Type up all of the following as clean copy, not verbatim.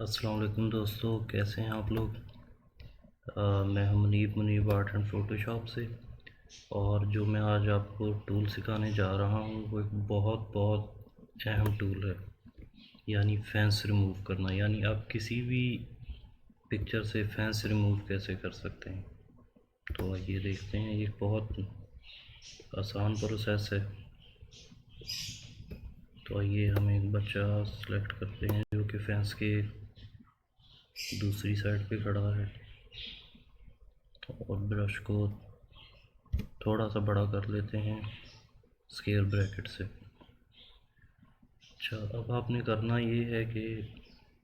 अस्सलाम वालेकुम दोस्तों, कैसे हैं आप लोग। मैं हूं मुनीब आर्ट एंड फ़ोटोशॉप से। और जो मैं आज आपको टूल सिखाने जा रहा हूं वो एक बहुत बहुत अहम टूल है, यानी फेंस रिमूव करना। यानी आप किसी भी पिक्चर से फेंस रिमूव कैसे कर सकते हैं। तो ये देखते हैं, ये बहुत आसान प्रोसेस है। तो ये हम एक बच्चा सेलेक्ट करते हैं जो कि फेंस के दूसरी साइड पे खड़ा है, और ब्रश को थोड़ा सा बड़ा कर लेते हैं स्केयर ब्रैकेट से। अच्छा, अब आपने करना ये है कि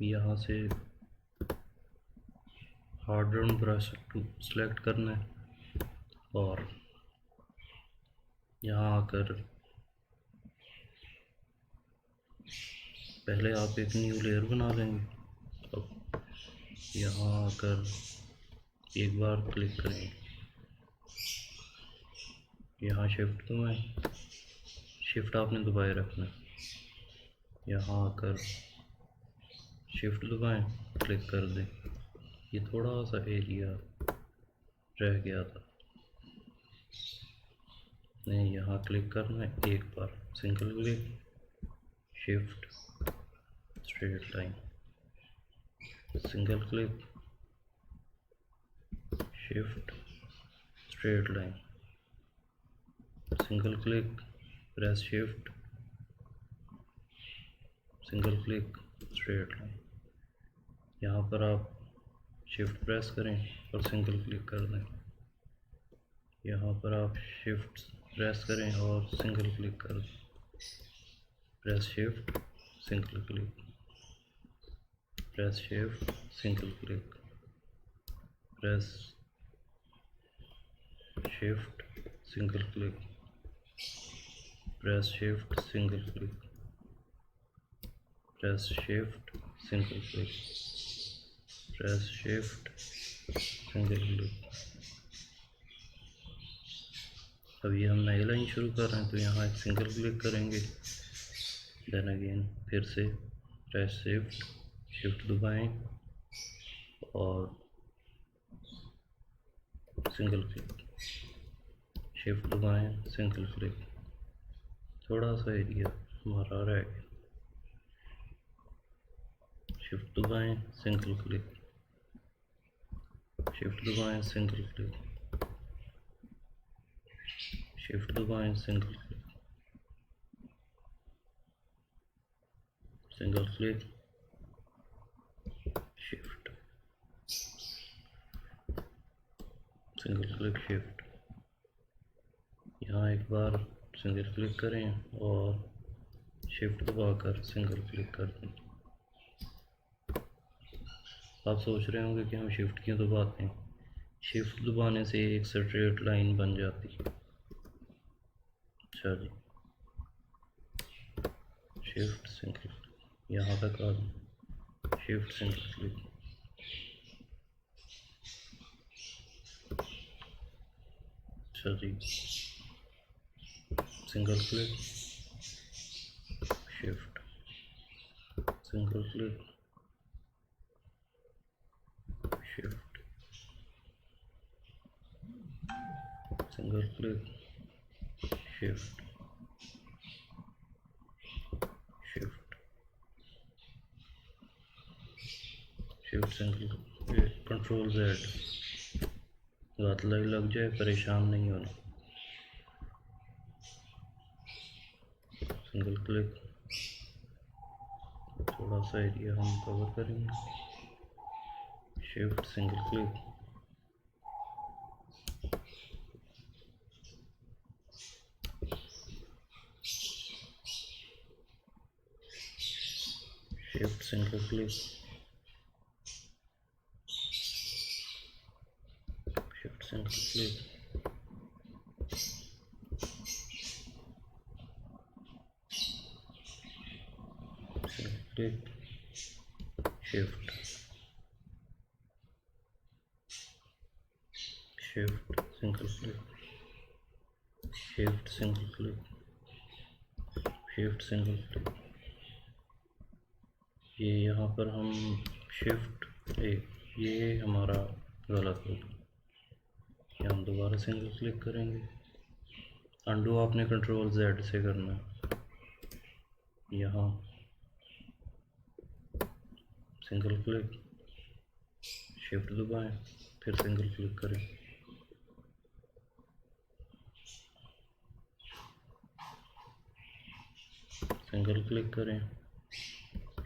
यहाँ से हार्डन ब्रश सेलेक्ट करना है, और यहाँ आकर पहले आप एक न्यू लेयर बना लेंगे। अब यहाँ आकर एक बार क्लिक करें, यहाँ शिफ्ट दबाएं, शिफ्ट आपने दबाए रखना है। यहाँ आकर शिफ्ट दबाएं, क्लिक कर दें। ये थोड़ा सा एरिया रह गया था, नहीं, यहाँ क्लिक करना है एक बार, single click, shift, straight line, single click, shift, straight line, single click, press shift, single click, straight line. यहाँ पर आप शिफ्ट प्रेस करें और सिंगल क्लिक कर दें। यहाँ पर आप शिफ्ट प्रेस करें और सिंगल क्लिक कर दें। Press shift, single click, press shift, single click, press shift, single click, press shift, single click, press shift, single click, press shift, single click. अभी हम नई लाइन शुरू कर रहे हैं, तो यहाँ एक सिंगल क्लिक करेंगे, देन अगेन फिर से प्रेस शिफ्ट, शिफ्ट दबाएं और सिंगल क्लिक, शिफ्ट दबाएं, सिंगल क्लिक। थोड़ा सा एरिया हमारा रह गया, शिफ्ट दबाएं, सिंगल क्लिक, शिफ्ट दबाएं, सिंगल क्लिक, शिफ्ट दबाएं, single click, single click, shift, single click, shift. यहाँ एक बार सिंगल क्लिक करें और शिफ्ट दबाकर सिंगल क्लिक कर दें। आप सोच रहे होंगे कि हम शिफ्ट क्यों दबाते हैं। शिफ्ट दबाने से एक स्ट्रेट लाइन बन जाती है। अच्छा जी, शिफ्ट सिंगल, यहाँ तक आ जाए, शिफ्ट सिंगल क्लिक, अच्छा जी, single click, shift, single click, shift, single click, shift, shift, shift single, control Z। हाथ लग जाए, परेशान नहीं होना। सिंगल क्लिक, थोड़ा सा एरिया हम कवर करेंगे, shift, single click, shift, single click, shift, single click, single click, shift, shift, single click, shift, single click, shift, single click. ये यहाँ पर हम शिफ्ट ए, ये हमारा गलत होगा, ये हम दोबारा सिंगल क्लिक करेंगे। अंडू आपने कंट्रोल Z से करना है। यहाँ सिंगल क्लिक, शिफ्ट दबाएं, फिर सिंगल क्लिक करें। सिंगल क्लिक करें,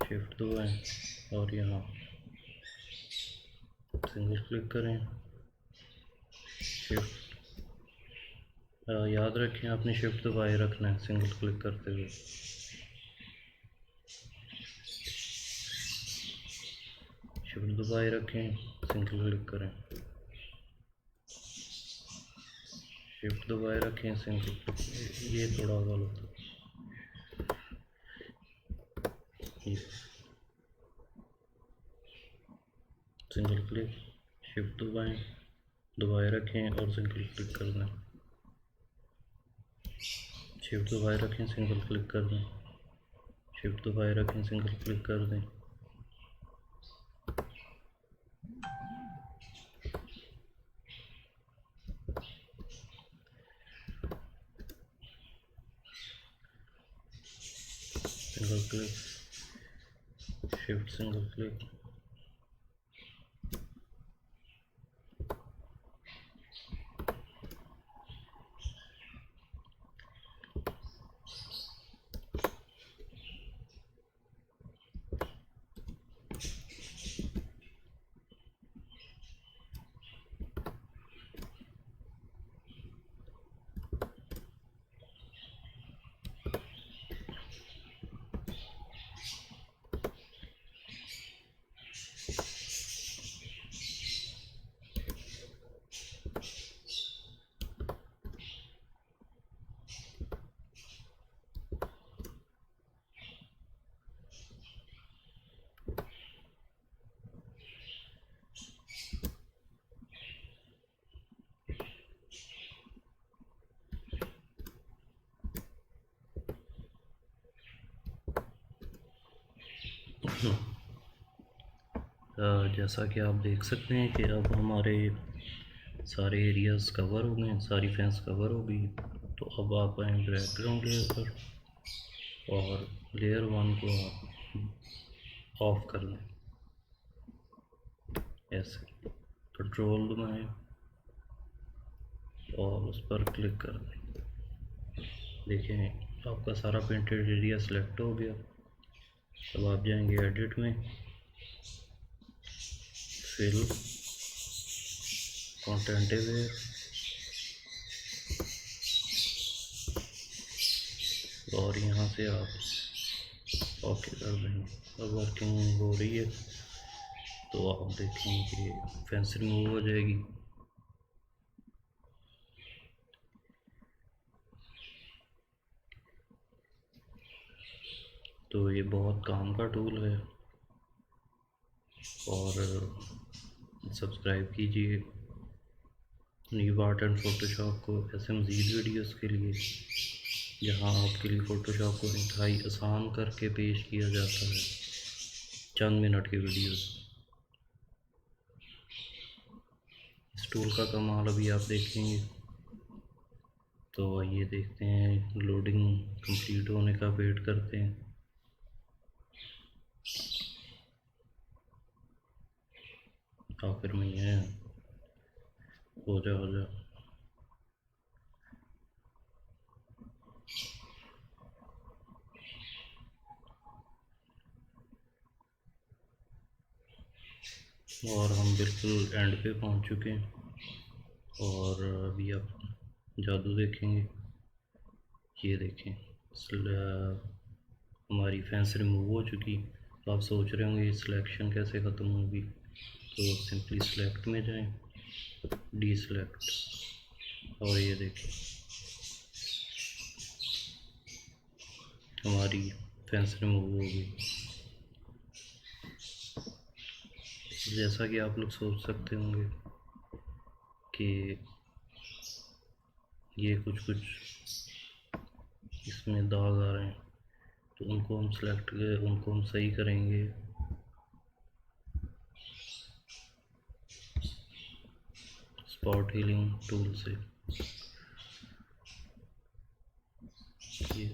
शिफ्ट दबाएं और यहाँ सिंगल क्लिक करें, शिफ्ट। याद रखें आपने शिफ्ट दबाए रखना है सिंगल क्लिक करते हुए। शिफ्ट दबाए रखें, सिंगल क्लिक करें, शिफ्ट दबाए रखें, सिंगल क्लिक। ये थोड़ा गलत है, ये सिंगल क्लिक, शिफ्ट दबाएं, दबाए रखें और सिंगल क्लिक कर दें। शिफ्ट दबाए रखें, सिंगल क्लिक कर दें, शिफ्ट दबाए रखें, सिंगल क्लिक कर दें। Single click, shift, single click. जैसा कि आप देख सकते हैं कि अब हमारे सारे एरियाज़ कवर हो गए, सारी फेंस कवर हो गई। तो अब आप आए बैकग्राउंड लेयर पर और लेयर 1 को आप ऑफ कर दें, ऐसे कंट्रोल दबाएं और उस पर क्लिक कर दें। देखें आपका सारा पेंटेड एरिया सेलेक्ट हो गया। अब आप जाएंगे एडिट में, फिल, कंटेंट एवेयर और यहाँ से आप ओके कर देंगे। अब वर्किंग हो रही है तो आप देखेंगे कि फेंस रिमूव हो जाएगी। तो ये बहुत काम का टूल है और सब्सक्राइब कीजिए न्यू आर्ट एंड फोटोशॉप को ऐसे मज़ीद वीडियोस के लिए, जहां आपके लिए फ़ोटोशॉप को इंतहाई आसान करके पेश किया जाता है, चंद मिनट की वीडियोस। इस टूल का कमाल अभी आप देखेंगे। तो आइए देखते हैं, लोडिंग कंप्लीट होने का वेट करते हैं। आखिर में ये हो जा और हम बिल्कुल एंड पे पहुंच चुके हैं और अभी आप जादू देखेंगे। ये देखें, हमारी फेंस रिमूव हो चुकी। तो आप सोच रहे होंगे सिलेक्शन कैसे ख़त्म होगी। तो सिंपली सेलेक्ट में जाएं, डी सेलेक्ट, और ये देखें हमारी फेंस रिमूव हो गई। जैसा कि आप लोग सोच सकते होंगे कि ये कुछ इसमें दाग आ रहे हैं, तो उनको हम सही करेंगे। स्पॉट हीलिंग टूल से। ये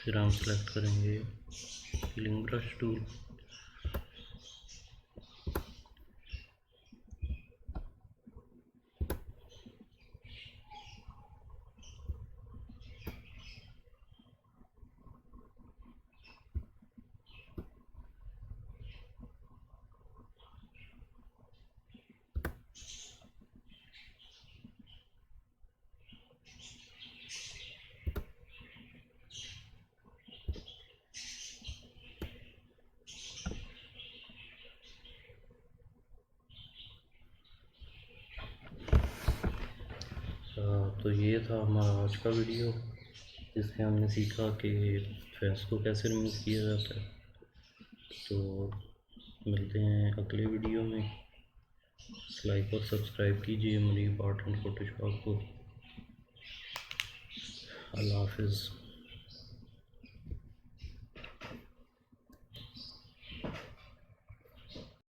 फिर हम सेलेक्ट करेंगे हीलिंग ब्रश टूल। तो ये था हमारा आज का वीडियो, जिसमें हमने सीखा कि फेस को कैसे रिमूव किया जाता है। तो मिलते हैं अगले वीडियो में। लाइक और सब्सक्राइब कीजिए मुनीब आर्ट एंड फोटोशॉप को। अल्लाह हाफिज़।